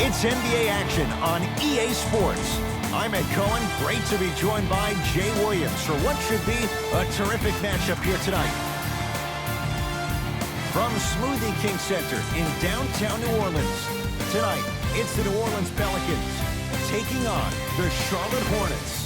It's NBA action on EA Sports. I'm Ed Cohen. Great to be joined by Jay Williams for what should be a terrific matchup here tonight. From Smoothie King Center in downtown New Orleans, tonight it's the New Orleans Pelicans taking on the Charlotte Hornets.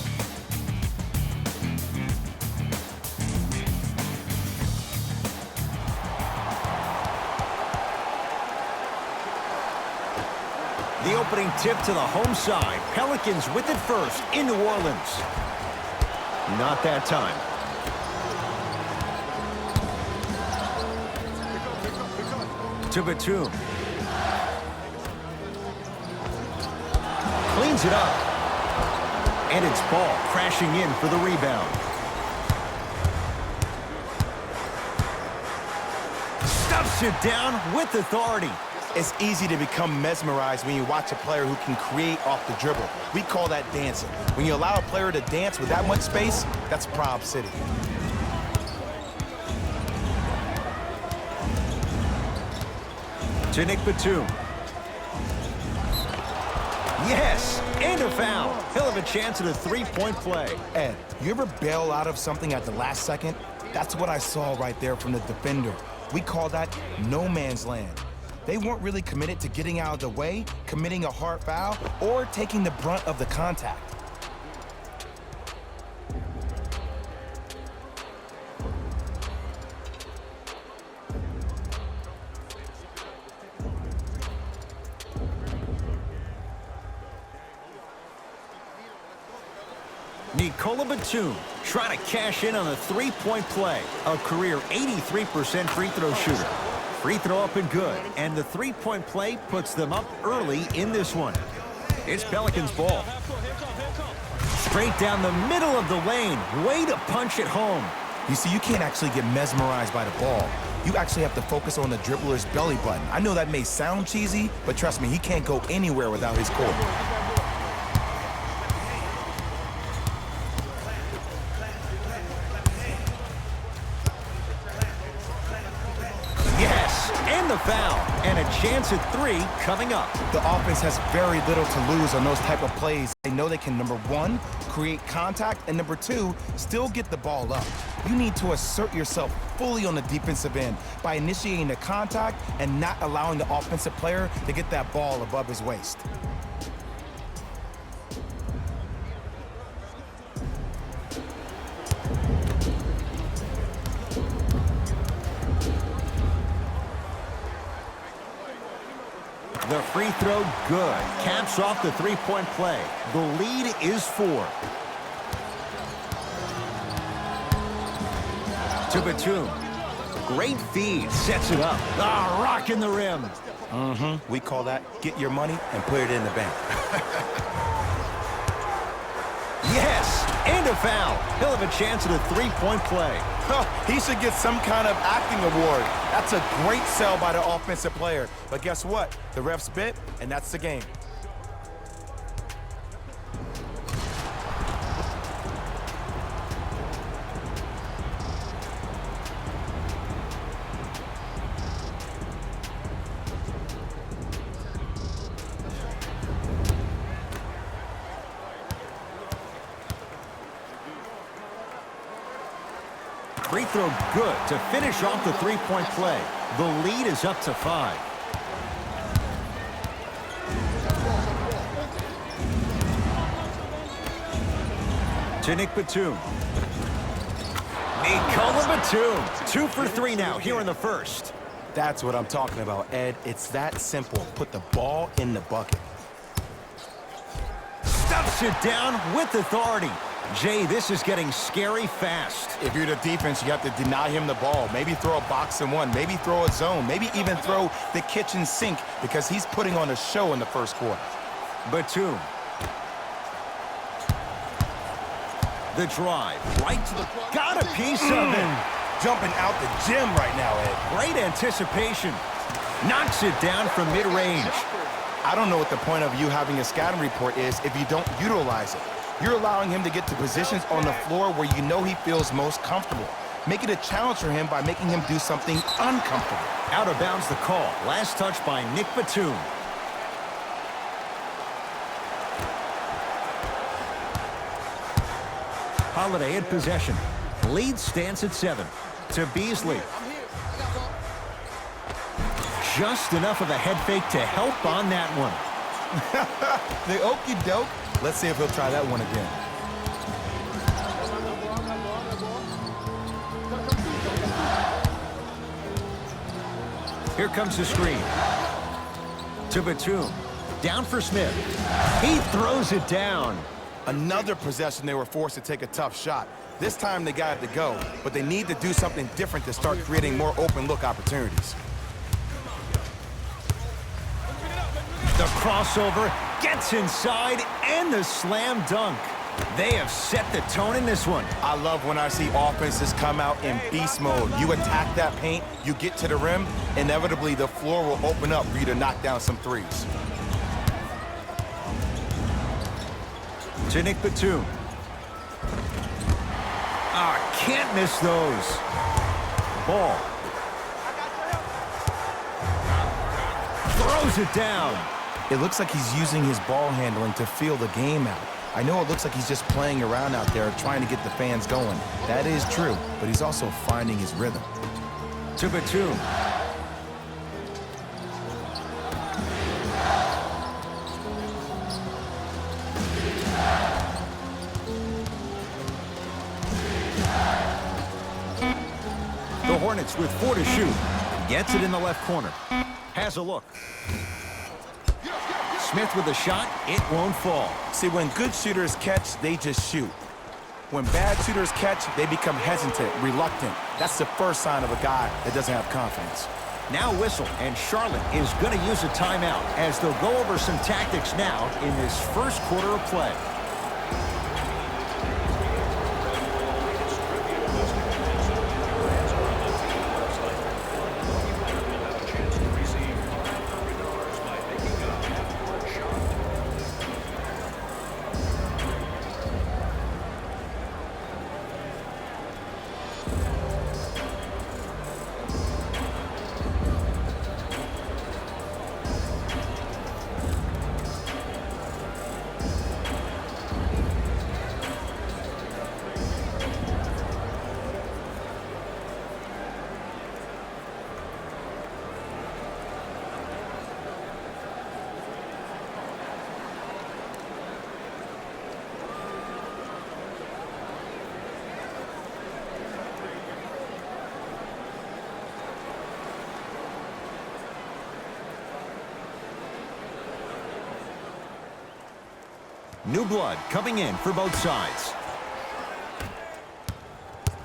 The opening tip to the home side. Pelicans with it first in New Orleans. Not that time. To Batum. Cleans it up. And it's ball crashing in for the rebound. Stuffs it down with authority. It's easy to become mesmerized when you watch a player who can create off the dribble. We call that dancing. When you allow a player to dance with that much space, that's Prob City. To Nick Batum. Yes, and a foul. He'll have a chance at a three-point play. Ed, you ever bail out of something at the last second? That's what I saw right there from the defender. We call that no man's land. They weren't really committed to getting out of the way, committing a hard foul, or taking the brunt of the contact. Nicola Batum trying to cash in on a three-point play. A career 83% free throw shooter. Free throw up and good, and the three-point play puts them up early in this one. It's Pelicans ball. Straight down the middle of the lane. Way to punch it home. You see, you can't actually get mesmerized by the ball. You actually have to focus on the dribbler's belly button. I know that may sound cheesy, but trust me, he can't go anywhere without his core. The foul, and a chance at three coming up. The offense has very little to lose on those type of plays. They know they can, number one, create contact, and number two, still get the ball up. You need to assert yourself fully on the defensive end by initiating the contact and not allowing the offensive player to get that ball above his waist. The free throw, good. Caps off the three-point play. The lead is 4. To Batum. Great feed. Sets it up. Ah, rocking the rim. We call that get your money and put it in the bank. Yes, and a foul. He'll have a chance at a three-point play. He should get some kind of acting award. That's a great sell by the offensive player. But guess what? The refs bit, and that's the game. Free throw good to finish off the three-point play. The lead is up to 5. To Nick Batum. Nicola Batum. 2 for 3 now here in the first. That's what I'm talking about, Ed. It's that simple. Put the ball in the bucket. Stuffs it down with authority. Jay, this is getting scary fast. If you're the defense, you have to deny him the ball. Maybe throw a box and one. Maybe throw a zone. Maybe even throw the kitchen sink because he's putting on a show in the first quarter. Batum. The drive. Right to the... Got a piece of it. Jumping out the gym right now, Ed. Great anticipation. Knocks it down from mid-range. I don't know what the point of you having a scouting report is if you don't utilize it. You're allowing him to get to positions on the floor where you know he feels most comfortable. Make it a challenge for him by making him do something uncomfortable. Out of bounds the call. Last touch by Nick Batum. Holiday in possession. Lead stands at 7. To Beasley. Just enough of a head fake to help on that one. The okie doke. Let's see if he'll try that one again. Here comes the screen. To Batum. Down for Smith. He throws it down. Another possession they were forced to take a tough shot. This time they got it to go, but they need to do something different to start creating more open look opportunities. The crossover gets inside and the slam dunk. They have set the tone in this one. I love when I see offenses come out in beast mode. You attack that paint, you get to the rim, inevitably the floor will open up for you to knock down some threes. To Nick Batum. Can't miss those. Ball. Throws it down. It looks like he's using his ball handling to feel the game out. I know it looks like he's just playing around out there trying to get the fans going. That is true, but he's also finding his rhythm. To Batum. The Hornets with 4 to shoot. Gets it in the left corner. Has a look. Smith with a shot. It won't fall. See, when good shooters catch, they just shoot. When bad shooters catch, they become hesitant, reluctant. That's the first sign of a guy that doesn't have confidence. Now whistle, and Charlotte is going to use a timeout as they'll go over some tactics now in this first quarter of play. New blood coming in for both sides.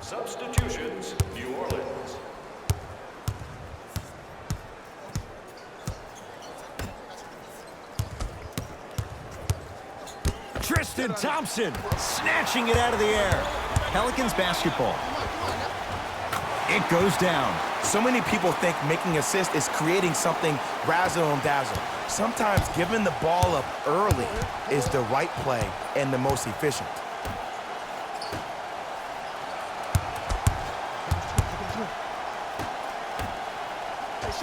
Substitutions, New Orleans. Tristan Thompson snatching it out of the air. Pelicans basketball. It goes down. So many people think making assists is creating something razzle-dazzle. Sometimes giving the ball up early is the right play and the most efficient.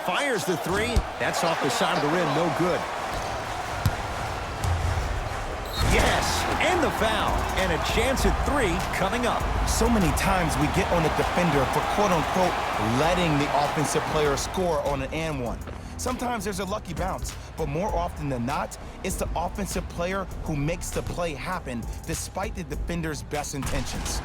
Fires the three. That's off the side of the rim. No good. Yes, and the foul. And a chance at 3 coming up. So many times we get on the defender for quote-unquote letting the offensive player score on an and one. Sometimes there's a lucky bounce, but more often than not, it's the offensive player who makes the play happen despite the defender's best intentions.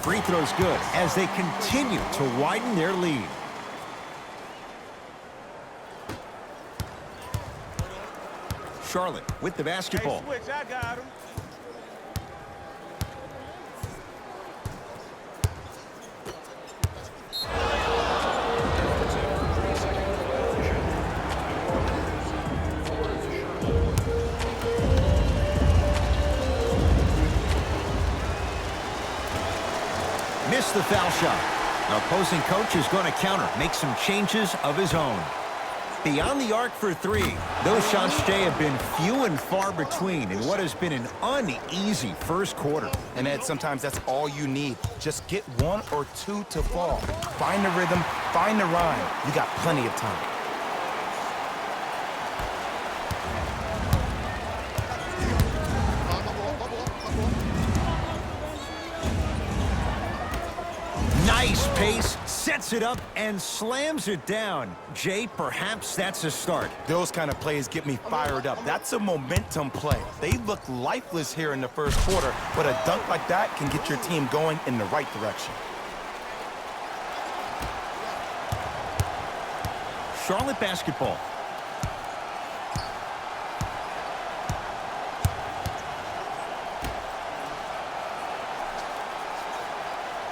Free throw's good as they continue to widen their lead. Charlotte with the basketball. Hey, switch, I got him. Missed the foul shot. The opposing coach is going to counter, make some changes of his own. Beyond the arc for three. Those shots today have been few and far between in what has been an uneasy first quarter. And Ed, sometimes that's all you need. Just get one or two to fall. Find the rhythm, find the rhyme. You got plenty of time. Nice pace, sets it up, and slams it down. Jay, perhaps that's a start. Those kind of plays get me fired up. That's a momentum play. They look lifeless here in the first quarter, but a dunk like that can get your team going in the right direction. Charlotte basketball.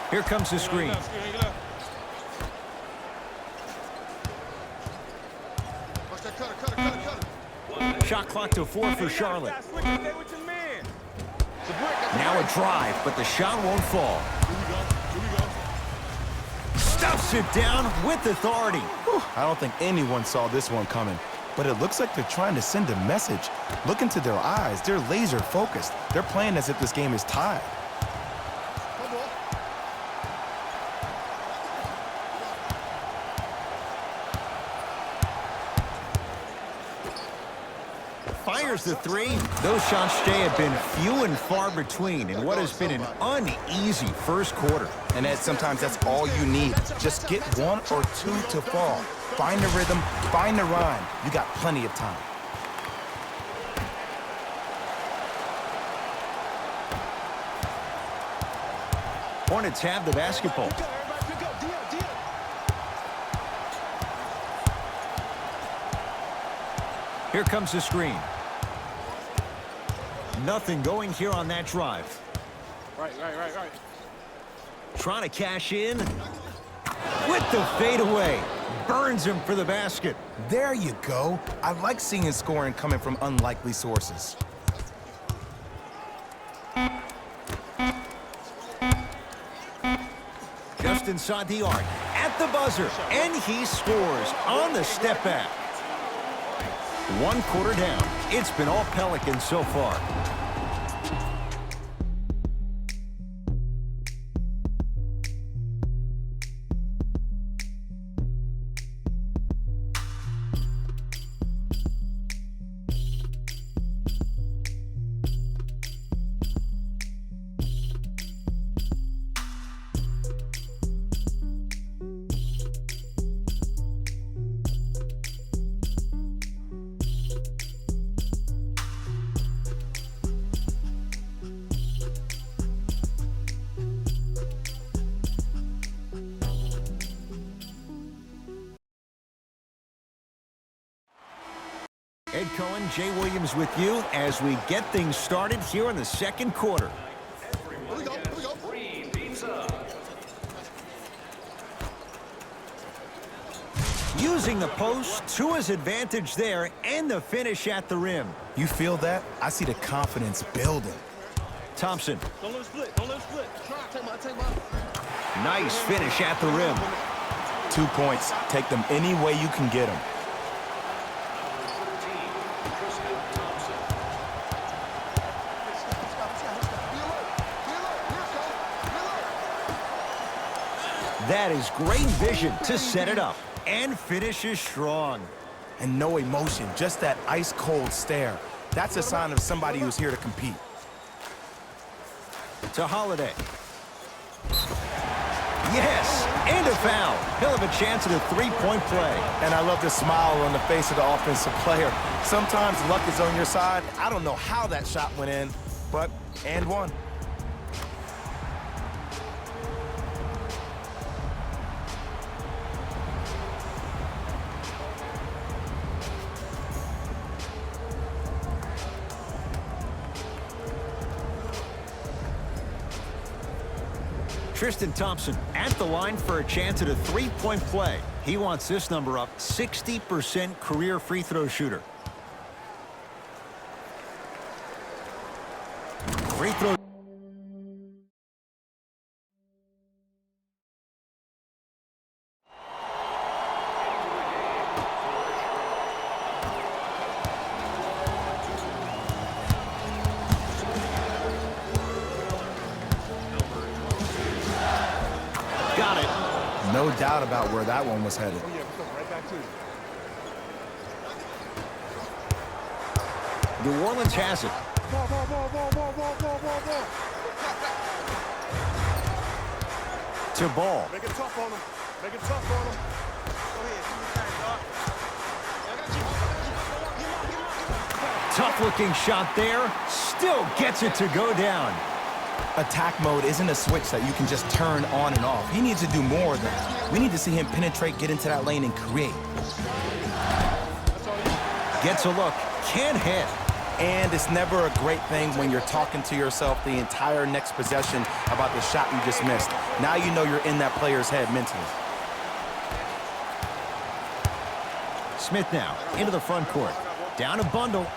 Here comes the screen. Shot clock to 4 for Charlotte. Now a drive, but the shot won't fall. Stuffs it down with authority. Whew, I don't think anyone saw this one coming, but it looks like they're trying to send a message. Look into their eyes. They're laser focused. They're playing as if this game is tied. Fires the three. Those shots today have been few and far between in what has been an uneasy first quarter. And Ed, sometimes that's all you need. Just get one or two to fall. Find the rhythm, find the rhyme. You got plenty of time. Hornets have the basketball. Here comes the screen. Nothing going here on that drive. Right. Trying to cash in with the fadeaway. Burns him for the basket. There you go. I like seeing scoring coming from unlikely sources. Just inside the arc, at the buzzer, and he scores on the step back. 1 quarter down. It's been all Pelicans so far. Ed Cohen, Jay Williams with you as we get things started here in the second quarter. Using the post to his advantage there and the finish at the rim. You feel that? I see the confidence building. Thompson. Don't let him split. Nice finish at the rim. 2 points. Take them any way you can get them. That is great vision to set it up and finishes strong. And no emotion, just that ice-cold stare. That's a sign of somebody who's here to compete. To Holiday. Yes, and a foul. He'll have a chance at a three-point play. And I love the smile on the face of the offensive player. Sometimes luck is on your side. I don't know how that shot went in, but and one. Tristan Thompson at the line for a chance at a three-point play. He wants this number up, 60% career free throw shooter. Free throw. No doubt about where that one was headed. Oh, yeah, we're coming right back to you. New Orleans has it. Ball, ball, ball, ball, ball, ball, ball, ball, ball. To Ball. Make it tough on him. Make it tough on him. Tough-looking shot there. Still gets it to go down. Attack mode isn't a switch that you can just turn on and off. He needs to do more of that. We need to see him penetrate, get into that lane, and create. Gets a look. Can't hit. And it's never a great thing when you're talking to yourself the entire next possession about the shot you just missed. Now you know you're in that player's head mentally. Smith now into the front court. Down a bundle.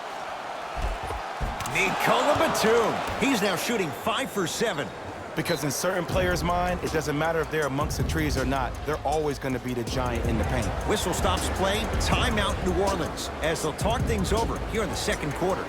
Nikola Batum. He's now shooting 5 for 7. Because in certain players' mind, it doesn't matter if they're amongst the trees or not. They're always going to be the giant in the paint. Whistle stops play. Timeout New Orleans as they'll talk things over here in the second quarter.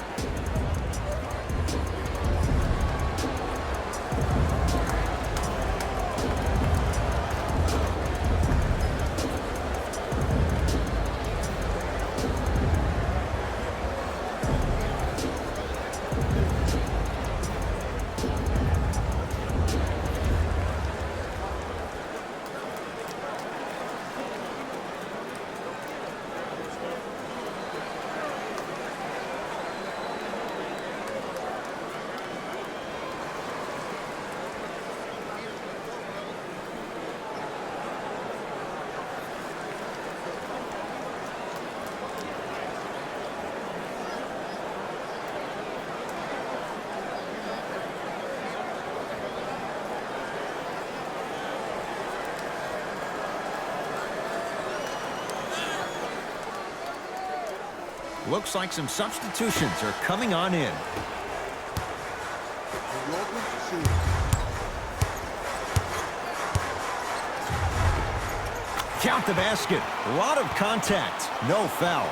Looks like some substitutions are coming on in. Count the basket. A lot of contact. No foul.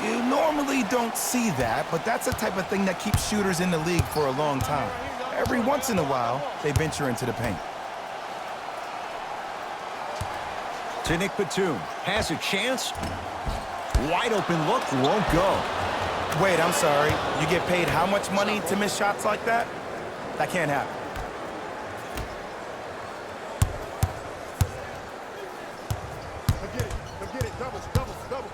You normally don't see that, but that's the type of thing that keeps shooters in the league for a long time. Every once in a while, they venture into the paint. To Nick Batum. Has a chance. Wide open look. Won't go. Wait, I'm sorry. You get paid how much money to miss shots like that? That can't happen. Come get it. Doubles, doubles, doubles.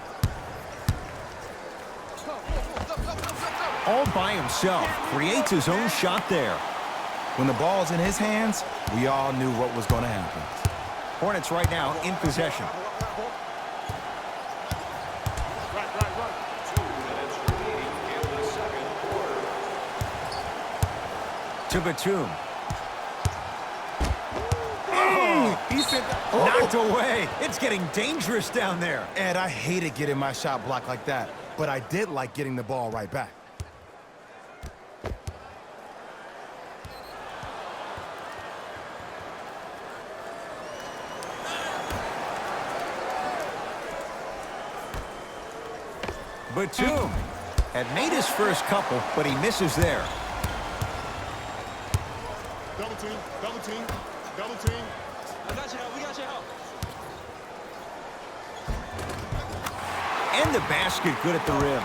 All by himself. Creates his own shot there. When the ball's in his hands, we all knew what was going to happen. Hornets right now in possession. Right. 2 minutes remaining in the second quarter. To Batum. He said, Knocked away. It's getting dangerous down there. Ed, I hated getting my shot blocked like that, but I did like getting the ball right back. Batum had made his first couple, but he misses there. Double team, double team, double team. I got you help. We got your help. And the basket good at the rim.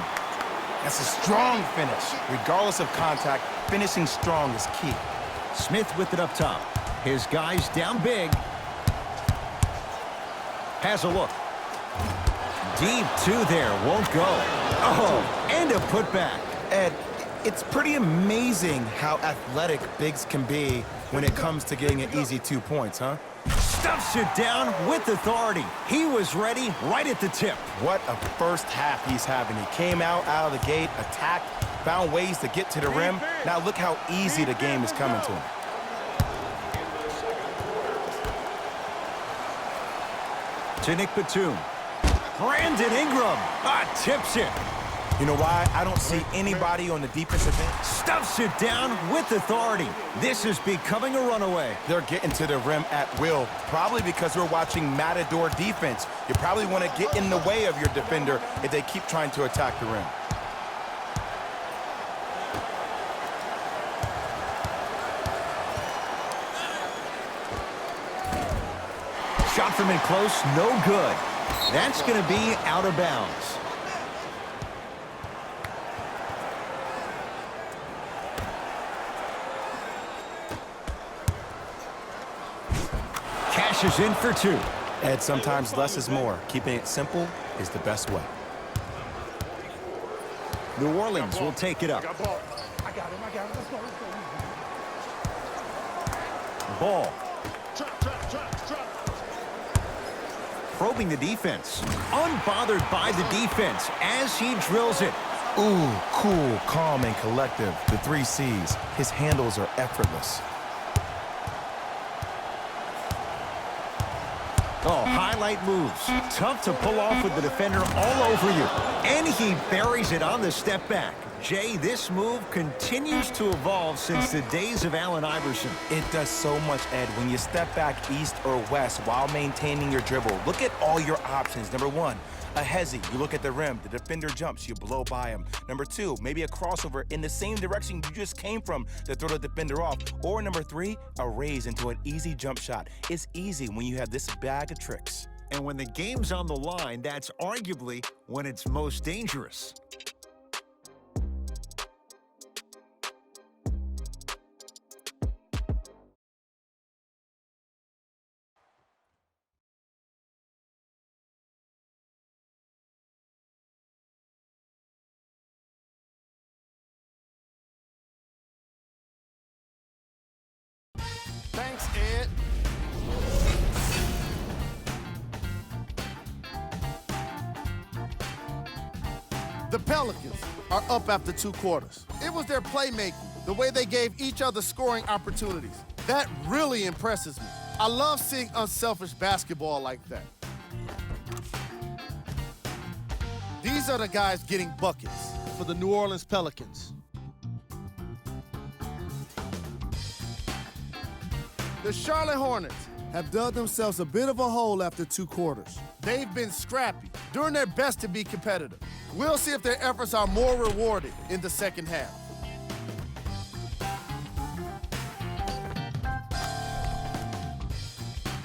That's a strong finish. Regardless of contact, finishing strong is key. Smith with it up top. His guys down big. Has a look. Deep two there. Won't go. Oh, and a putback. Ed, it's pretty amazing how athletic bigs can be when it comes to getting an easy 2 points, huh? Stuffs it down with authority. He was ready right at the tip. What a first half he's having. He came out of the gate, attacked, found ways to get to the rim. Now look how easy the game is coming to him. To Nick Batum. Brandon Ingram. Tips it. You know why? I don't see anybody on the defensive end. Stuffs it down with authority. This is becoming a runaway. They're getting to the rim at will, probably because we're watching Matador defense. You probably want to get in the way of your defender if they keep trying to attack the rim. Shot from in close, no good. That's going to be out of bounds. Cashes in for two. Ed, sometimes less is more. Keeping it simple is the best way. New Orleans will take it up. I got him. Let's go. Ball. Trap. Probing the defense. Unbothered by the defense as he drills it. Ooh, cool, calm, and collective. The 3 C's. His handles are effortless. Oh, highlight moves. Tough to pull off with the defender all over you. And he buries it on the step back. Jay, this move continues to evolve since the days of Allen Iverson. It does so much, Ed. When you step back east or west while maintaining your dribble, look at all your options. Number 1, a hezzy. You look at the rim. The defender jumps. You blow by him. Number 2, maybe a crossover in the same direction you just came from to throw the defender off. Or number 3, a raise into an easy jump shot. It's easy when you have this bag of tricks. And when the game's on the line, that's arguably when it's most dangerous. Thanks, Ed. The Pelicans are up after 2 quarters. It was their playmaking, the way they gave each other scoring opportunities. That really impresses me. I love seeing unselfish basketball like that. These are the guys getting buckets for the New Orleans Pelicans. The Charlotte Hornets have dug themselves a bit of a hole after 2 quarters. They've been scrappy, doing their best to be competitive. We'll see if their efforts are more rewarded in the second half.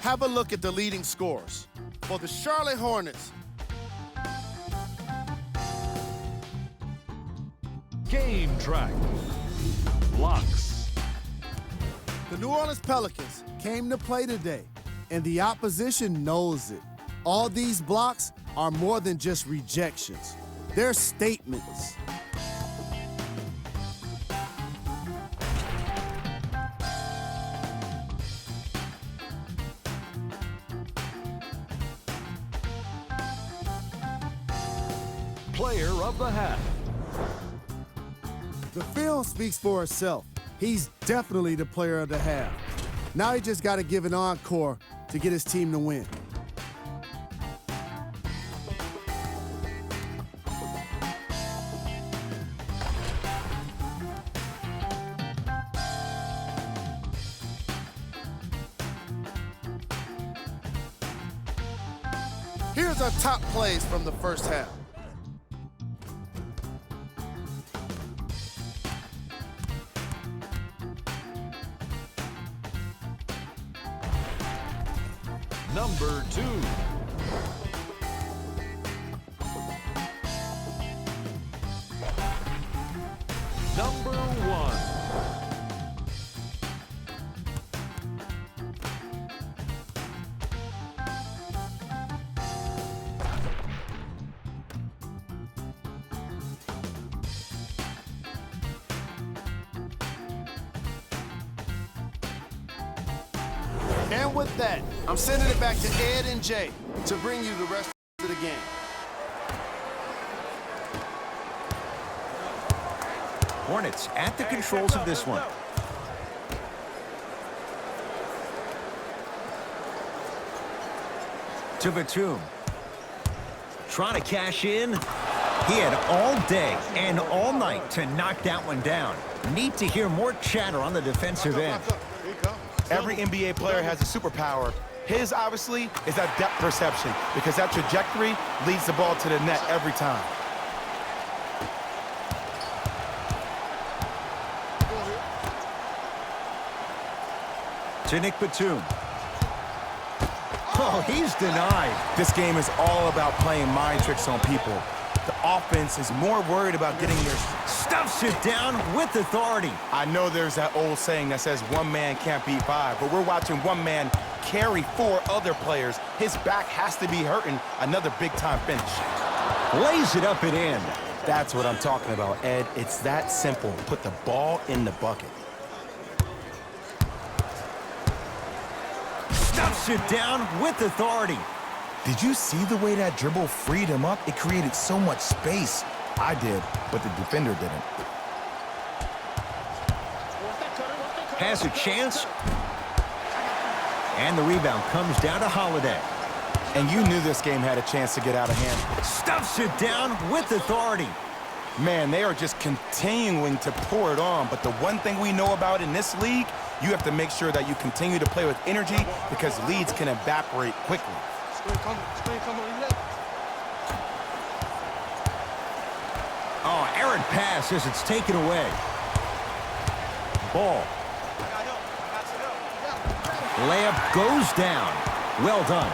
Have a look at the leading scorers. For the Charlotte Hornets, Game track. Blocks. the New Orleans Pelicans came to play today, and the opposition knows it. All these blocks are more than just rejections. They're statements. Player of the half. The film speaks for itself. He's definitely the player of the half. Now he just got to give an encore to get his team to win. Here's our top plays from the first half. Number 2. Number 1. And with that, I'm sending it back to Ed and Jay to bring you the rest of the game. Hornets at the controls of this one. To Batum. Trying to cash in. He had all day and all night to knock that one down. Need to hear more chatter on the defensive end. Every NBA player has a superpower. His, obviously, is that depth perception, because that trajectory leads the ball to the net every time. To Nick Batum. Oh, he's denied. This game is all about playing mind tricks on people. The offense is more worried about getting their... Stuffs it down with authority. I know there's that old saying that says one man can't beat five, but we're watching one man carry four other players. His back has to be hurting. Another big-time finish. Lays it up and in. That's what I'm talking about, Ed. It's that simple. Put the ball in the bucket. Stuffs it down with authority. Did you see the way that dribble freed him up? It created so much space. I did, but the defender didn't. Has a chance. And the rebound comes down to Holiday. And you knew this game had a chance to get out of hand. Stuffs it down with authority. Man, they are just continuing to pour it on. But the one thing we know about in this league, you have to make sure that you continue to play with energy because leads can evaporate quickly. Oh, errant pass as it's taken away. Ball. Layup goes down. Well done.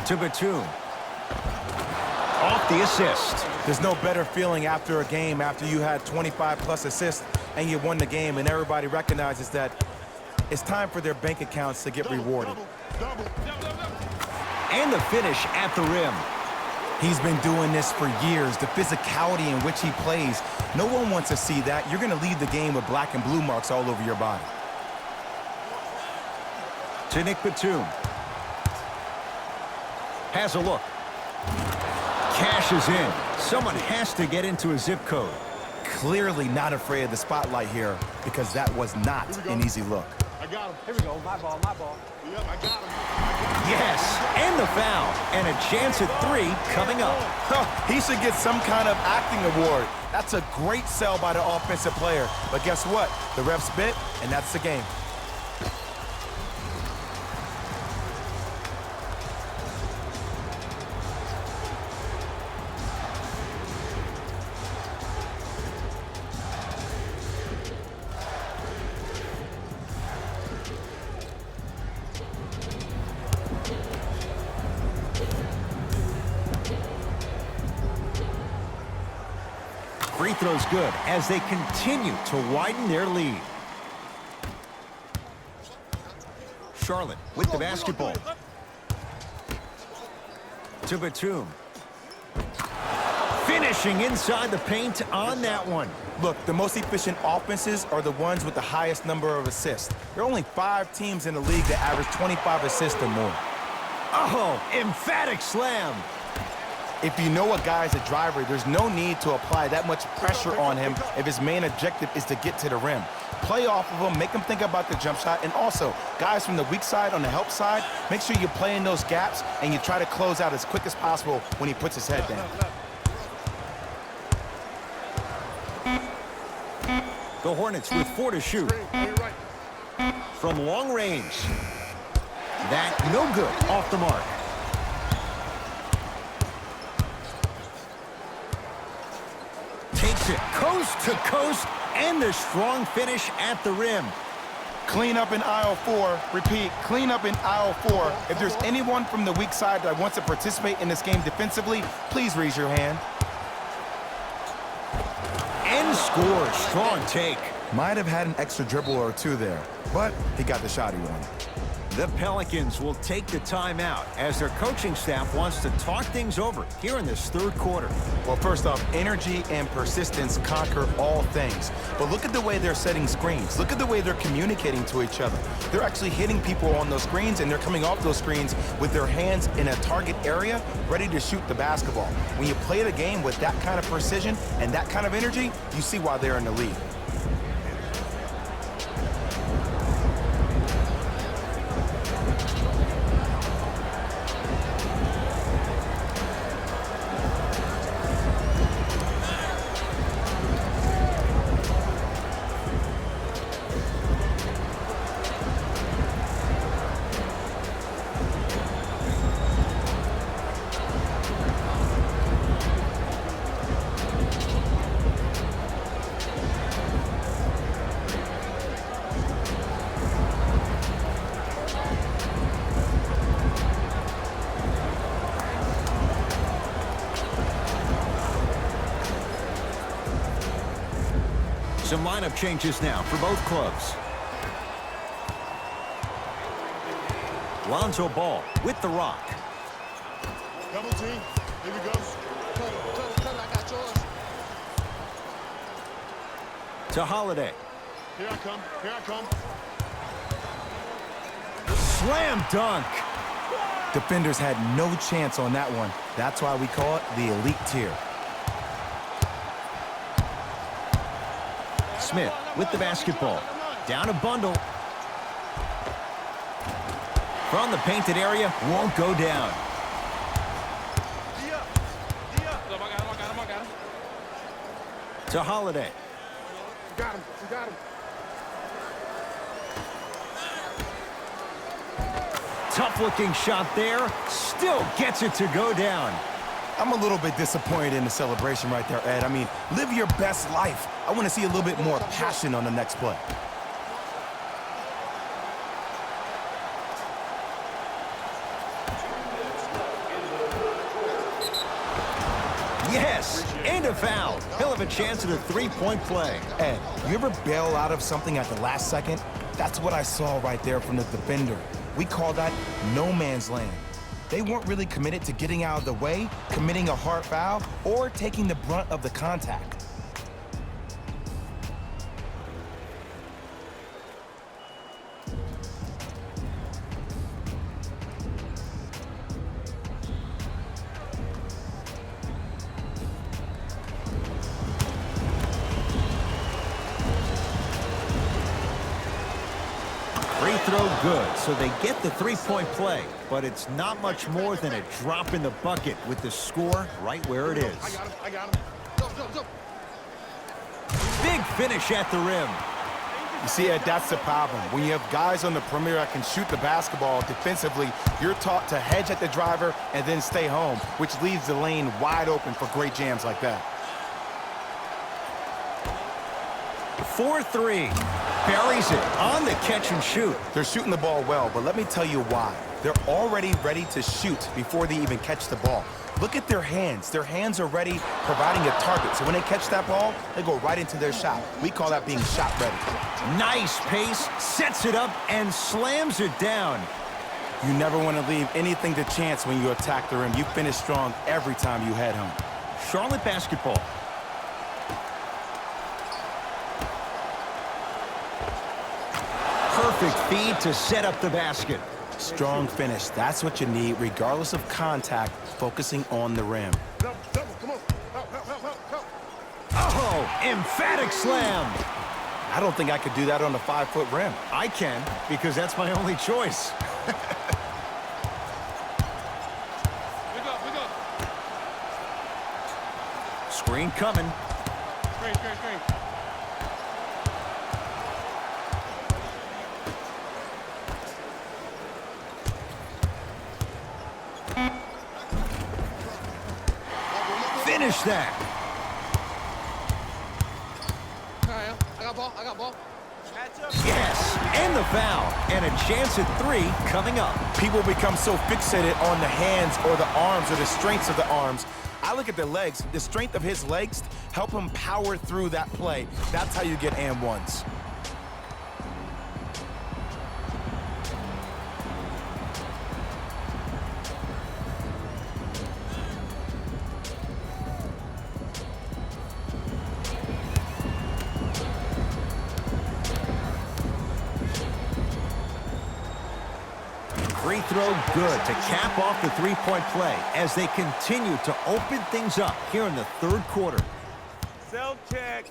To Batum. Off the assist. There's no better feeling after a game after you had 25-plus assists and you won the game and everybody recognizes that it's time for their bank accounts to get rewarded. And the finish at the rim. He's been doing this for years. The physicality in which he plays, no one wants to see that. You're going to leave the game with black and blue marks all over your body. To Nick Batum. Has a look. Cashes in. Someone has to get into a zip code. Clearly not afraid of the spotlight here because that was not an easy look. I got him. Here we go. My ball, my ball. Yep, I got him. Yes, and the foul. And a chance at three coming up. He should get some kind of acting award. That's a great sell by the offensive player. But guess what? The refs bit, and that's the game. Free throw's good as they continue to widen their lead. Charlotte with the basketball. To Batum. Finishing inside the paint on that one. Look, the most efficient offenses are the ones with the highest number of assists. There are only 5 teams in the league that average 25 assists or more. Oh, emphatic slam. If you know a guy's a driver, there's no need to apply that much pressure on him if his main objective is to get to the rim. Play off of him, make him think about the jump shot, and also, guys from the weak side on the help side, make sure you play in those gaps and you try to close out as quick as possible when he puts his head down. The Hornets with 4 to shoot. From long range. That no good, off the mark. Takes it coast to coast, and the strong finish at the rim. Clean up in aisle 4. Repeat, clean up in aisle 4. If there's anyone from the weak side that wants to participate in this game defensively, please raise your hand. And scores. Strong take. Might have had an extra dribble or two there, but he got the shot he wanted. The Pelicans will take the timeout as their coaching staff wants to talk things over here in this third quarter. Well, first off, energy and persistence conquer all things. But look at the way they're setting screens. Look at the way they're communicating to each other. They're actually hitting people on those screens, and they're coming off those screens with their hands in a target area, ready to shoot the basketball. When you play the game with that kind of precision and that kind of energy, you see why they're in the lead. Some lineup changes now for both clubs. Lonzo Ball with the rock. Double team. Here we go. I got yours. To Holiday. Here I come. Here I come. Slam dunk. Defenders had no chance on that one. That's why we call it the elite tier. Smith with the basketball. Down a bundle. From the painted area, won't go down. I got him. To Holiday. Got him. We got him. Tough-looking shot there. Still gets it to go down. I'm a little bit disappointed in the celebration right there, Ed. I mean, live your best life. I want to see a little bit more passion on the next play. Yes, and a foul. He'll have a chance at a three-point play. Ed, you ever bail out of something at the last second? That's what I saw right there from the defender. We call that no man's land. They weren't really committed to getting out of the way, committing a hard foul, or taking the brunt of the contact. Free throw good, so they get the three-point play. But it's not much more than a drop in the bucket with the score right where it is. I got him. Go. Big finish at the rim. You see, Ed, that's the problem. When you have guys on the perimeter that can shoot the basketball defensively, you're taught to hedge at the driver and then stay home, which leaves the lane wide open for great jams like that. 4-3. Buries it on the catch and shoot. They're shooting the ball well, but let me tell you why. They're already ready to shoot before they even catch the ball. Look at their hands. Their hands are ready, providing a target. So when they catch that ball, they go right into their shot. We call that being shot ready. Nice pace, sets it up, and slams it down. You never want to leave anything to chance when you attack the rim. You finish strong every time you head home. Charlotte basketball. Perfect feed to set up the basket. Strong finish. That's what you need, regardless of contact, focusing on the rim. Double. Come on. Help. Oh, emphatic slam. I don't think I could do that on a 5-foot rim. I can, because that's my only choice. We go. Screen coming. Screen. Finish that. I got ball. Yes, and the foul. And a chance at three coming up. People become so fixated on the hands or the arms or the strengths of the arms. I look at the legs. The strength of his legs help him power through that play. That's how you get and ones. Free throw good to cap off the three-point play as they continue to open things up here in the third quarter. Self-check.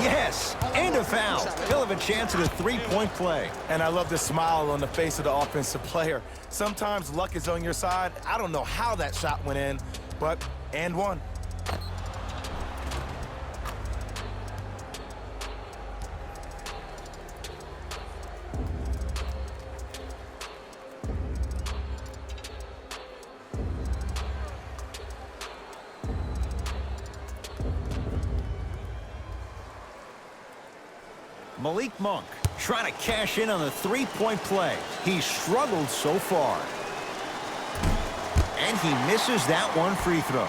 Yes, and a foul. He'll have a chance at a three-point play. And I love the smile on the face of the offensive player. Sometimes luck is on your side. I don't know how that shot went in, but and one. Malik Monk trying to cash in on the three-point play. He's struggled so far. And he misses that one free throw.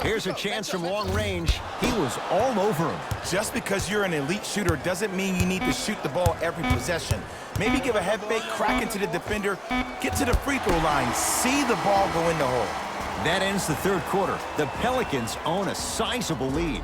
Here's a chance from long range. He was all over him. Just because you're an elite shooter doesn't mean you need to shoot the ball every possession. Maybe give a head fake, crack into the defender, get to the free throw line, see the ball go in the hole. That ends the third quarter. The Pelicans own a sizable lead.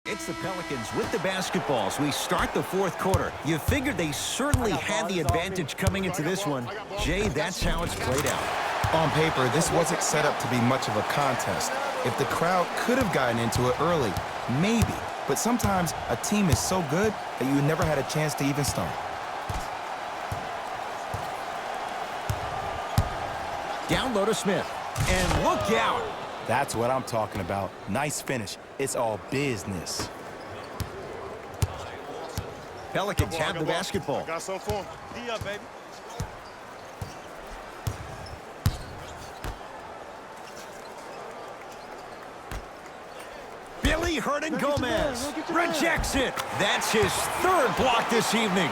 It's the Pelicans with the basketballs. We start the fourth quarter. You figured they certainly had the advantage coming into this one. Jay, that's how it's played out. On paper, this wasn't set up to be much of a contest. If the crowd could have gotten into it early, maybe. But sometimes a team is so good that you never had a chance to even start. Down low to Smith. And look out. That's what I'm talking about. Nice finish. It's all business. Pelicans have the basketball. Got some for him. D up, baby. Billy Gomez rejects it. That's his third block this evening.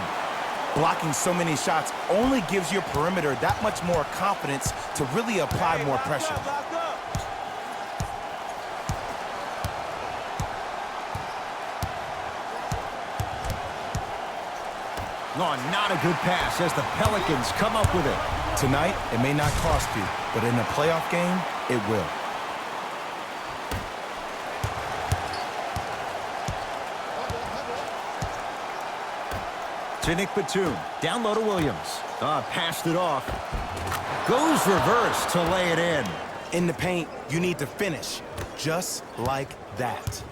Blocking so many shots only gives your perimeter that much more confidence to really apply more pressure. Lock up. Oh, not a good pass as the Pelicans come up with it. Tonight, it may not cost you, but in a playoff game, it will. To Nick Batum. Down low to Williams. Passed it off. Goes reverse to lay it in. In the paint, you need to finish, just like that.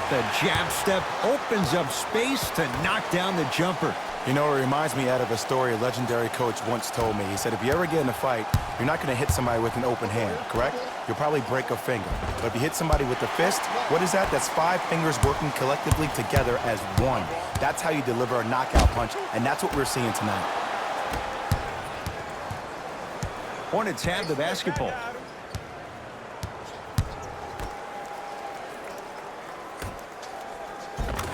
The jab step opens up space to knock down the jumper. You know, it reminds me out of a story a legendary coach once told me. He said, if you ever get in a fight, you're not going to hit somebody with an open hand, correct? You'll probably break a finger. But if you hit somebody with the fist, what is that? That's 5 fingers working collectively together as one. That's how you deliver a knockout punch, and that's what we're seeing tonight. Hornets have the basketball.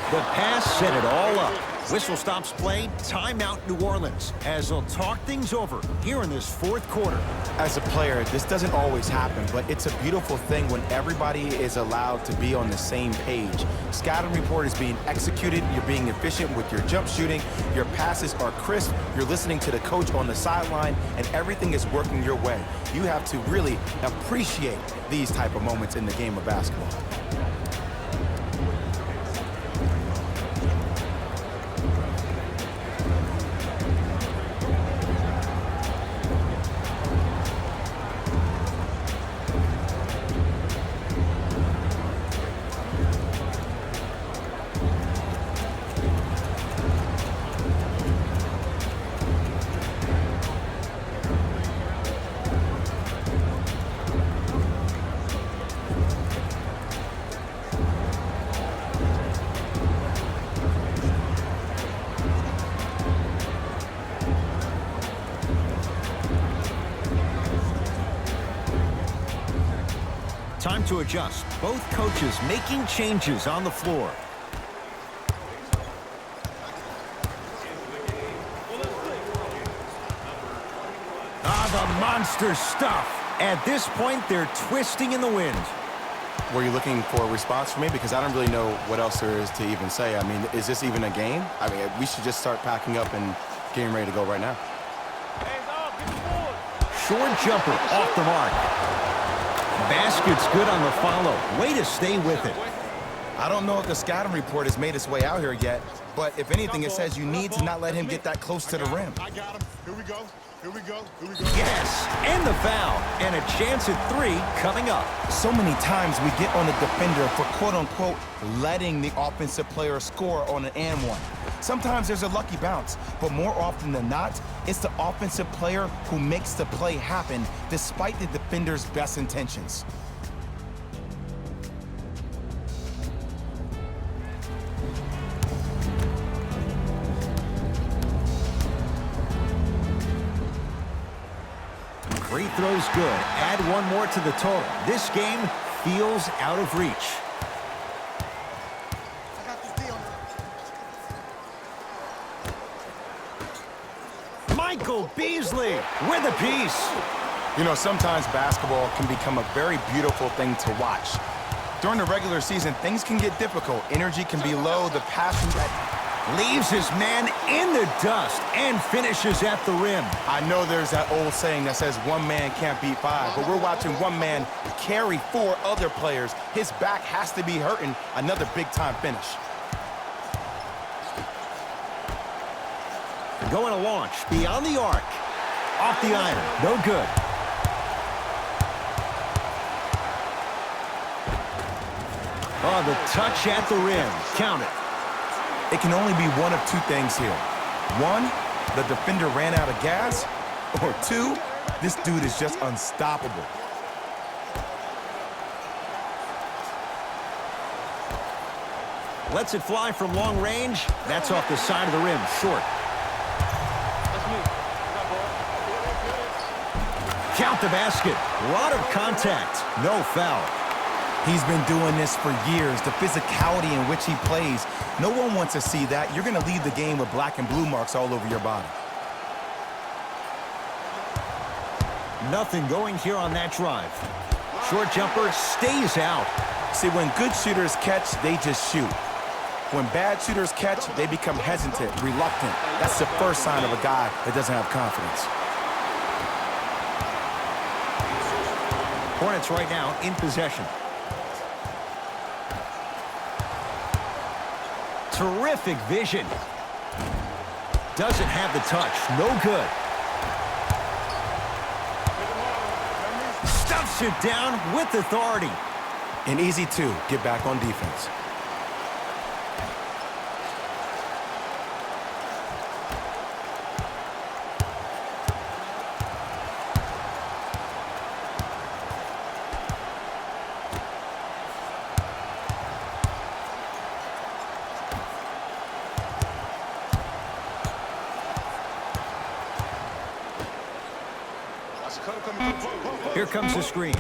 The pass set it all up. Whistle stops play. Timeout New Orleans as they'll talk things over here in this fourth quarter. As a player, this doesn't always happen, but it's a beautiful thing when everybody is allowed to be on the same page. Scouting report is being executed. You're being efficient with your jump shooting. Your passes are crisp. You're listening to the coach on the sideline, and everything is working your way. You have to really appreciate these type of moments in the game of basketball. Time to adjust. Both coaches making changes on the floor. The monster stuff. At this point, they're twisting in the wind. Were you looking for a response from me? Because I don't really know what else there is to even say. I mean, is this even a game? I mean, we should just start packing up and getting ready to go right now. Hands off. Get the board. Short jumper off the mark. Basket's good on the follow. Way to stay with it. I don't know if the scouting report has made its way out here yet, but if anything, it says you need to not let him get that close to the rim. I got him. Here we go. Here we go. Here we go. Yes, and the foul. And a chance at 3 coming up. So many times we get on the defender for quote-unquote letting the offensive player score on an and one. Sometimes there's a lucky bounce, but more often than not, it's the offensive player who makes the play happen despite the defender's best intentions. Free throw's good. Add one more to the total. This game feels out of reach. Michael Beasley with a piece. You know, sometimes basketball can become a very beautiful thing to watch. During the regular season, things can get difficult. Energy can be low. The passion Leaves his man in the dust and finishes at the rim. I know there's that old saying that says one man can't beat 5, but we're watching one man carry 4 other players. His back has to be hurting. Another big-time finish. Going to launch beyond the arc. Off the iron. No good. Oh, the touch at the rim. Count it. It can only be one of 2 things here. 1, the defender ran out of gas, or 2, this dude is just unstoppable. Lets it fly from long range. That's off the side of the rim. Short. Count the basket. A lot of contact. No foul. He's been doing this for years. The physicality in which he plays, no one wants to see that. You're going to leave the game with black and blue marks all over your body. Nothing going here on that drive. Short jumper stays out. See, when good shooters catch, they just shoot. When bad shooters catch, they become hesitant, reluctant. That's the first sign of a guy that doesn't have confidence. Hornets right now in possession. Terrific vision. Doesn't have the touch. No good. Stuffs it down with authority. An easy 2, get back on defense. Here comes the screen.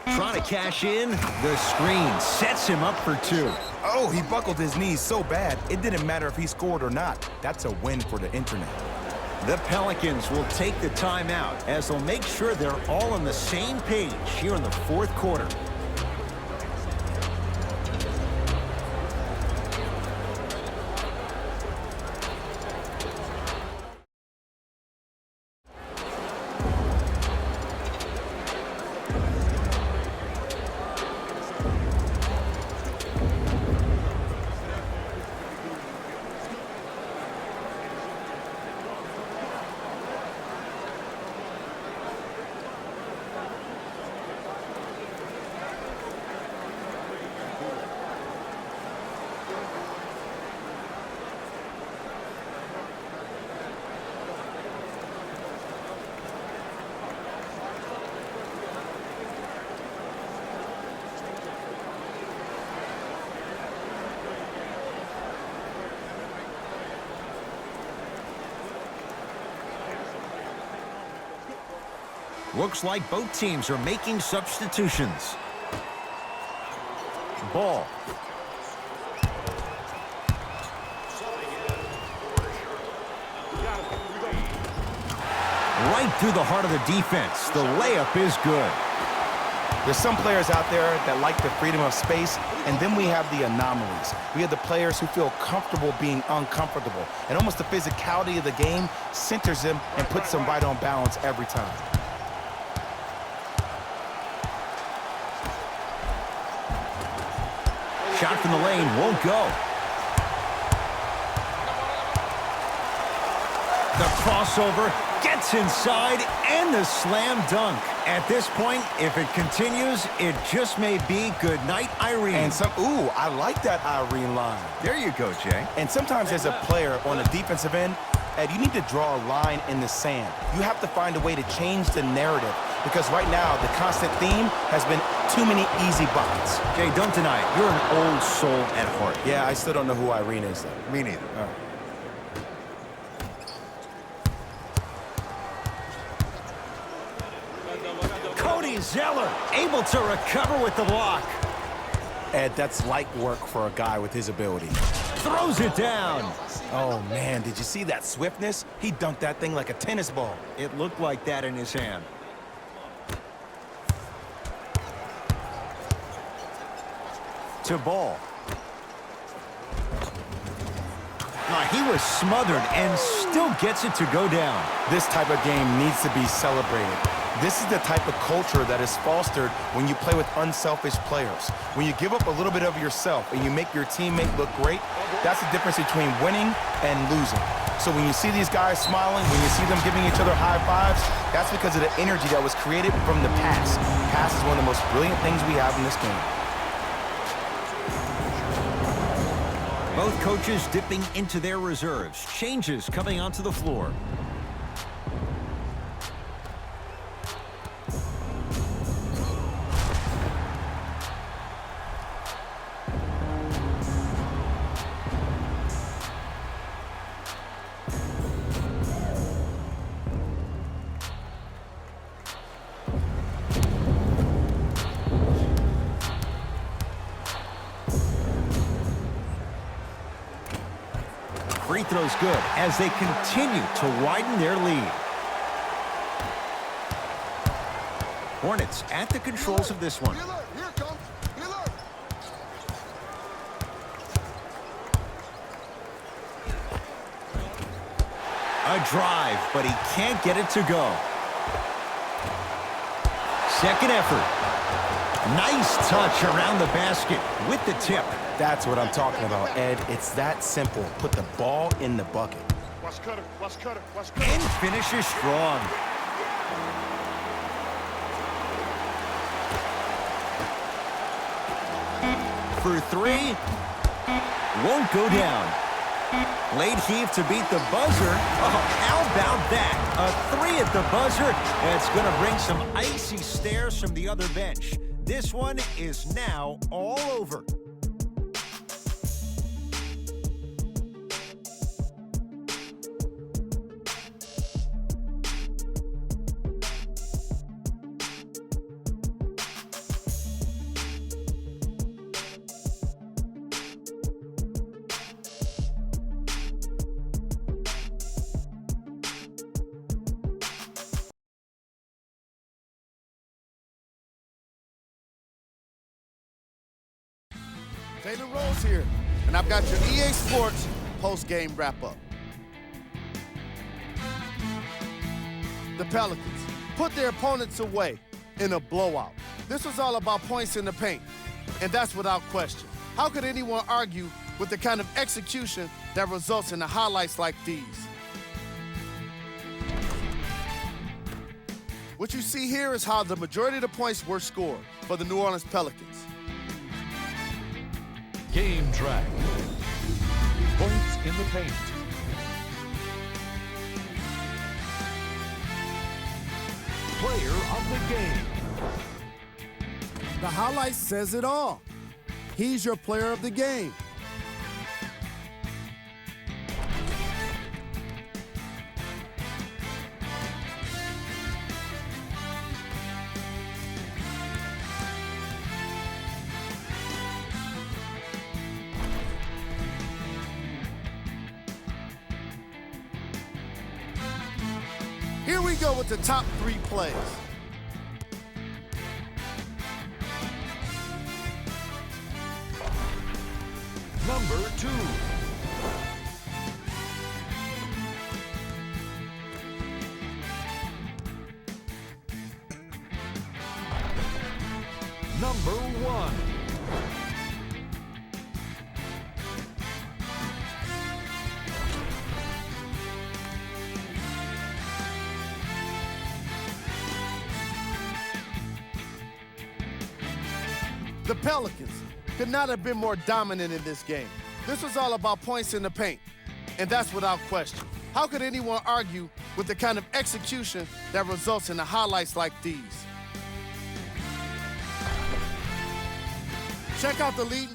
Trying to cash in. The screen sets him up for 2. Oh, he buckled his knees so bad, it didn't matter if he scored or not. That's a win for the internet. The Pelicans will take the timeout as they'll make sure they're all on the same page here in the 4th quarter. Looks like both teams are making substitutions. Ball. Right through the heart of the defense. The layup is good. There's some players out there that like the freedom of space, and then we have the anomalies. We have the players who feel comfortable being uncomfortable, and almost the physicality of the game centers them and puts them right on balance every time. Shot from the lane won't go. The crossover gets inside and the slam dunk. At this point, if it continues, it just may be good night, Irene. And ooh, I like that Irene line. There you go, Jay. And sometimes as a player on the defensive end, Ed, you need to draw a line in the sand. You have to find a way to change the narrative because right now the constant theme has been too many easy buckets. Jay, don't deny it. You're an old soul at heart. Yeah, I still don't know who Irene is, though. Me neither. All right. Cody Zeller able to recover with the block. Ed, that's light work for a guy with his ability. Throws it down. Oh, man, did you see that swiftness? He dunked that thing like a tennis ball. It looked like that in his hand. To Ball. He was smothered and still gets it to go down. This type of game needs to be celebrated. This is the type of culture that is fostered when you play with unselfish players. When you give up a little bit of yourself and you make your teammate look great, that's the difference between winning and losing. So when you see these guys smiling, when you see them giving each other high fives, that's because of the energy that was created from the pass. Pass is one of the most brilliant things we have in this game. Both coaches dipping into their reserves. Changes coming onto the floor. Free throw's good as they continue to widen their lead. Hornets at the controls of this one. A drive, but he can't get it to go. Second effort. Nice touch around the basket with the tip. That's what I'm talking about, Ed. It's that simple. Put the ball in the bucket. Watch cutter, watch cutter, watch cutter. And finishes strong. For three. Won't go down. Late heave to beat the buzzer. Oh, how about that? A three at the buzzer. That's going to bring some icy stares from the other bench. This one is now all over. Taylor Rose here, and I've got your EA Sports post-game wrap-up. The Pelicans put their opponents away in a blowout. This was all about points in the paint, and that's without question. How could anyone argue with the kind of execution that results in the highlights like these? What you see here is how the majority of the points were scored for the New Orleans Pelicans. Game track. Points in the paint. Player of the game. The highlight says it all. He's your player of the game. Here we go with the top 3 plays. Number 2. Number 1. The Pelicans could not have been more dominant in this game. This was all about points in the paint, and that's without question. How could anyone argue with the kind of execution that results in the highlights like these? Check out the lead